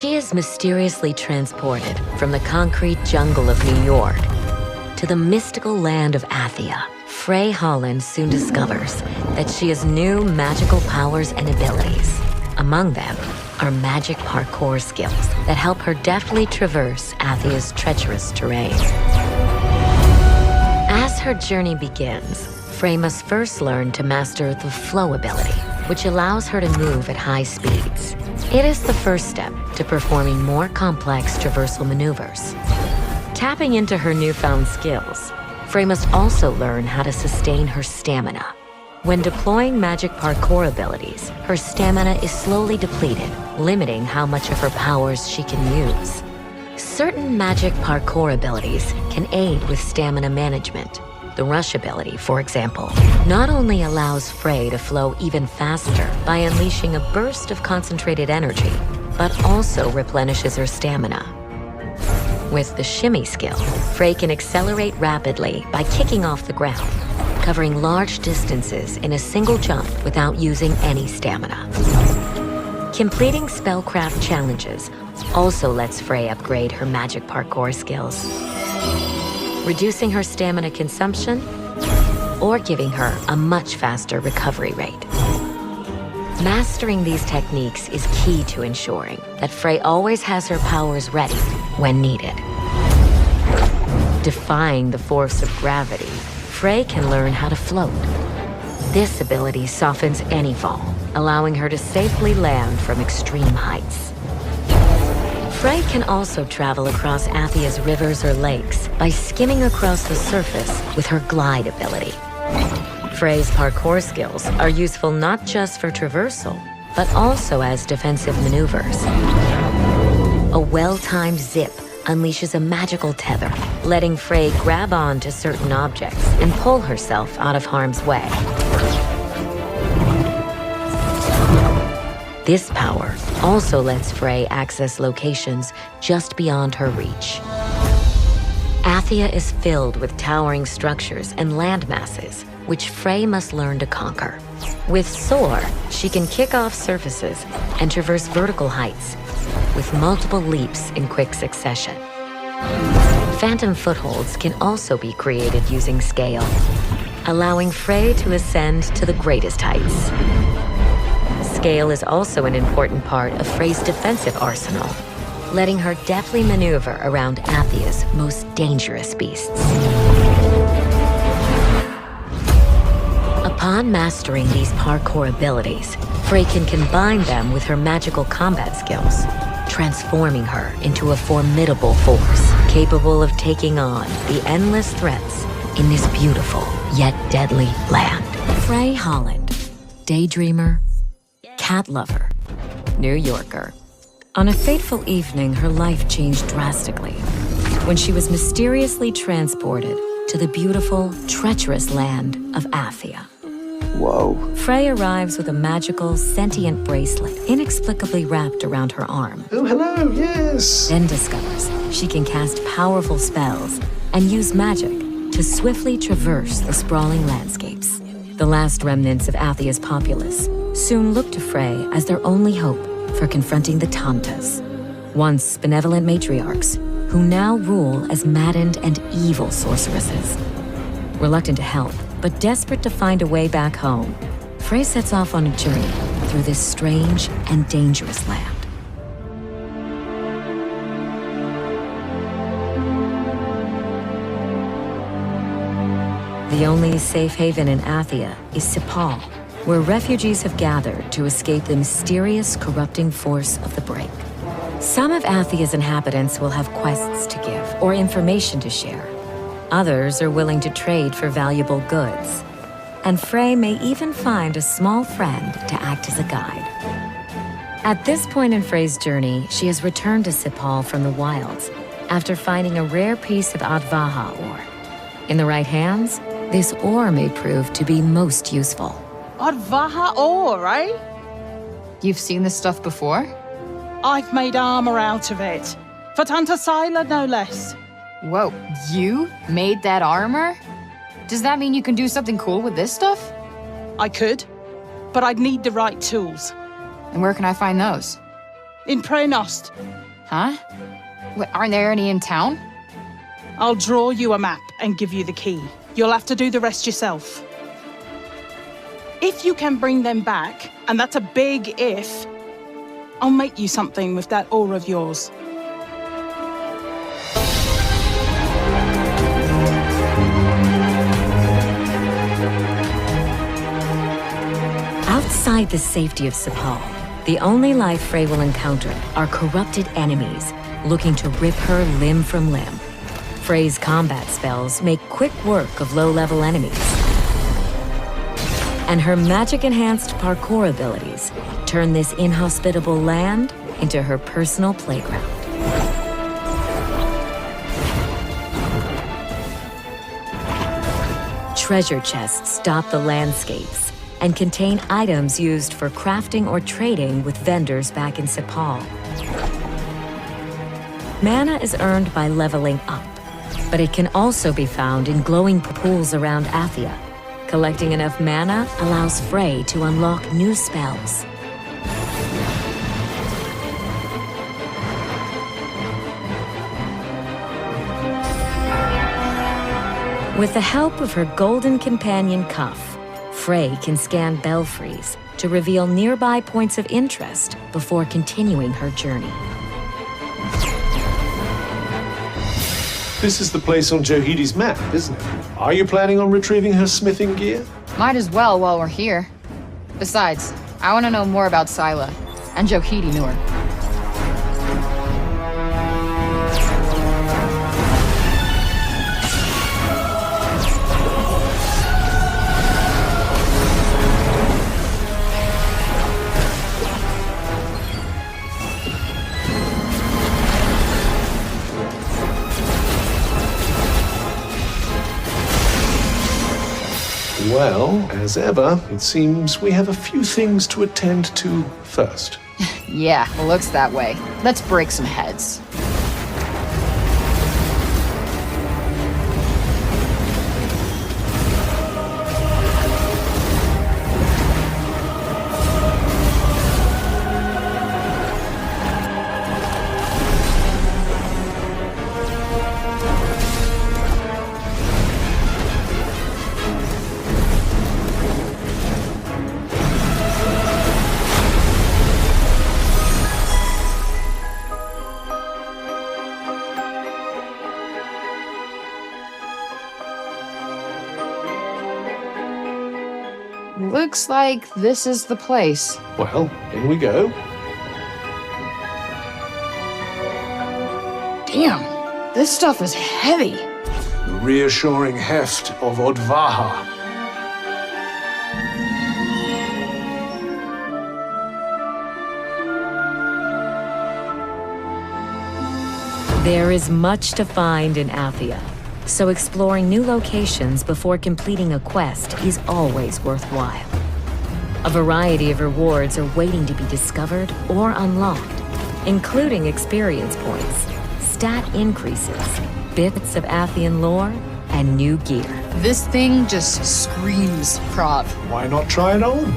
She is mysteriously transported from the concrete jungle of New York to the mystical land of Athia. Frey Holland soon discovers that she has new magical powers and abilities. Among them are magic parkour skills that help her deftly traverse Athia's treacherous terrain. As her journey begins, Frey must first learn to master the flow ability, which allows her to move at high speeds. It is the first step to performing more complex traversal maneuvers. Tapping into her newfound skills, Frey must also learn how to sustain her stamina. When deploying magic parkour abilities, her stamina is slowly depleted, limiting how much of her powers she can use. Certain magic parkour abilities can aid with stamina management. The rush ability, for example, not only allows Frey to flow even faster by unleashing a burst of concentrated energy, but also replenishes her stamina. With the shimmy skill, Frey can accelerate rapidly by kicking off the ground, covering large distances in a single jump without using any stamina. Completing spellcraft challenges also lets Frey upgrade her magic parkour skills, reducing her stamina consumption or giving her a much faster recovery rate. Mastering these techniques is key to ensuring that Frey always has her powers ready when needed. Defying the force of gravity, Frey can learn how to float. This ability softens any fall, allowing her to safely land from extreme heights. Frey can also travel across Athia's rivers or lakes by skimming across the surface with her glide ability. Frey's parkour skills are useful not just for traversal, but also as defensive maneuvers. A well-timed zip unleashes a magical tether, letting Frey grab on to certain objects and pull herself out of harm's way. This power also lets Frey access locations just beyond her reach. Athia is filled with towering structures and land masses, which Frey must learn to conquer. With Soar, she can kick off surfaces and traverse vertical heights, with multiple leaps in quick succession. Phantom footholds can also be created using scale, allowing Frey to ascend to the greatest heights. Scale is also an important part of Frey's defensive arsenal, letting her deftly maneuver around Athia's most dangerous beasts. Upon mastering these parkour abilities, Frey can combine them with her magical combat skills, transforming her into a formidable force capable of taking on the endless threats in this beautiful yet deadly land. Frey Holland, daydreamer, cat lover, New Yorker. On a fateful evening, her life changed drastically when she was mysteriously transported to the beautiful, treacherous land of Athia. Whoa. Frey arrives with a magical, sentient bracelet inexplicably wrapped around her arm. Oh, hello, yes! Then discovers she can cast powerful spells and use magic to swiftly traverse the sprawling landscapes. The last remnants of Athia's populace soon look to Frey as their only hope for confronting the Tantas, once benevolent matriarchs who now rule as maddened and evil sorceresses. Reluctant to help, but desperate to find a way back home, Frey sets off on a journey through this strange and dangerous land. The only safe haven in Athia is Sepal, where refugees have gathered to escape the mysterious, corrupting force of the Break. Some of Athia's inhabitants will have quests to give or information to share. Others are willing to trade for valuable goods. And Frey may even find a small friend to act as a guide. At this point in Frey's journey, she has returned to Sepal from the wilds after finding a rare piece of Advaha ore. In the right hands, this ore may prove to be most useful. Advaha ore, eh? You've seen this stuff before? I've made armor out of it. For Tanta Sila, no less. Whoa, you made that armor? Does that mean you can do something cool with this stuff? I could, but I'd need the right tools. And where can I find those? in Prenost. Huh? Wait, aren't there any in town? I'll draw you a map and give you the key. You'll have to do the rest yourself. If you can bring them back, and that's a big if, I'll make you something with that ore of yours. Outside the safety of Sepal, the only life Frey will encounter are corrupted enemies looking to rip her limb from limb. Frey's combat spells make quick work of low-level enemies. And her magic-enhanced parkour abilities turn this inhospitable land into her personal playground. Treasure chests dot the landscapes and contain items used for crafting or trading with vendors back in Sepal. Mana is earned by leveling up, but it can also be found in glowing pools around Athia. Collecting enough mana allows Frey to unlock new spells. With the help of her golden companion Cuff, Frey can scan belfries to reveal nearby points of interest before continuing her journey. This is the place on Johidi's map, isn't it? Are you planning on retrieving her smithing gear? Might as well while we're here. Besides, I want to know more about Scylla and Johidi Nur. Well, as ever, it seems we have a few things to attend to first. Yeah, it looks that way. Let's break some heads. Looks like this is the place. Well, in we go. Damn, this stuff is heavy. The reassuring heft of Odvaha. There is much to find in Athia, so exploring new locations before completing a quest is always worthwhile. A variety of rewards are waiting to be discovered or unlocked, including experience points, stat increases, bits of Athian lore, and new gear. This thing just screams prov. Why not try it on?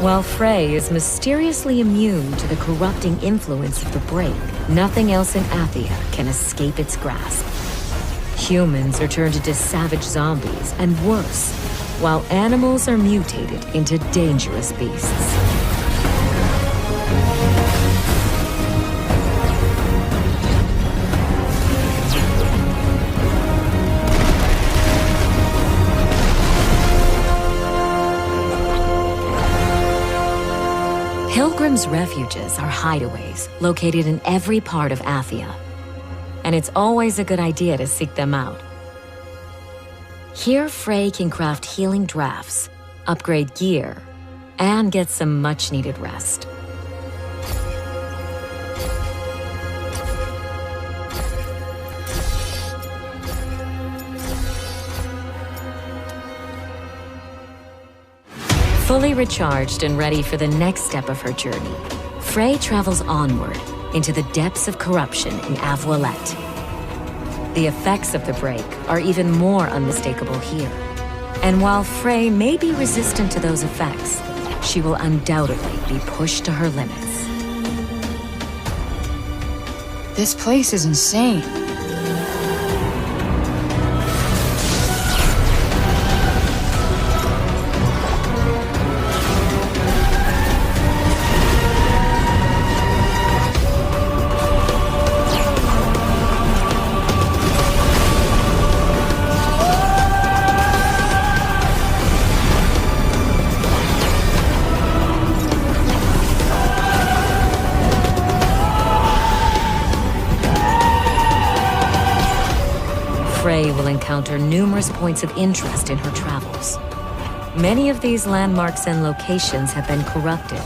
While Frey is mysteriously immune to the corrupting influence of the break, nothing else in Athia can escape its grasp. Humans are turned into savage zombies, and worse, while animals are mutated into dangerous beasts. Pilgrims' refuges are hideaways located in every part of Athia, and it's always a good idea to seek them out. Here, Frey can craft healing drafts, upgrade gear, and get some much-needed rest. Fully recharged and ready for the next step of her journey, Frey travels onward into the depths of corruption in Avoilette. The effects of the break are even more unmistakable here. And while Frey may be resistant to those effects, she will undoubtedly be pushed to her limits. This place is insane. Frey will encounter numerous points of interest in her travels. Many of these landmarks and locations have been corrupted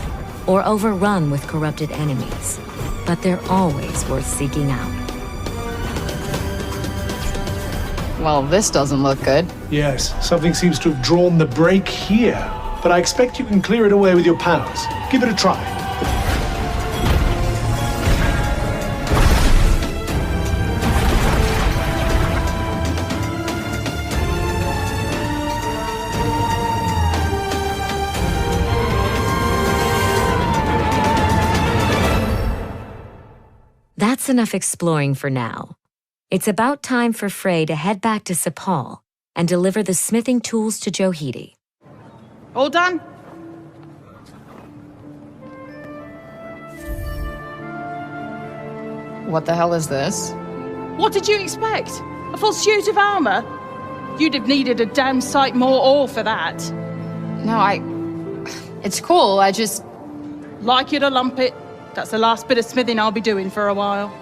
or overrun with corrupted enemies, but they're always worth seeking out. Well, this doesn't look good. Yes, something seems to have drawn the break here, but I expect you can clear it away with your powers. Give it a try. That's enough exploring for now. It's about time for Frey to head back to Sepal and deliver the smithing tools to Johidi. All done? What the hell is this? What did you expect? A full suit of armor? You'd have needed a damn sight more ore for that. No, It's cool, I just... Like you to lump it. That's the last bit of smithing I'll be doing for a while.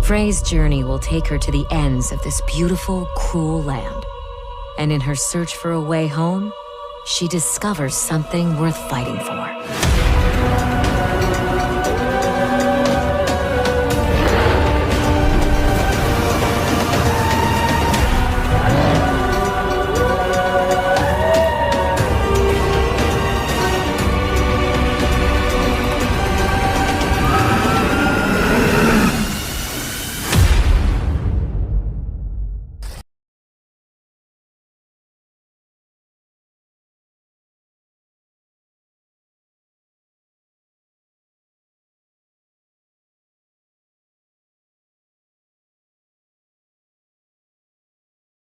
Frey's journey will take her to the ends of this beautiful, cruel land. And in her search for a way home, she discovers something worth fighting for.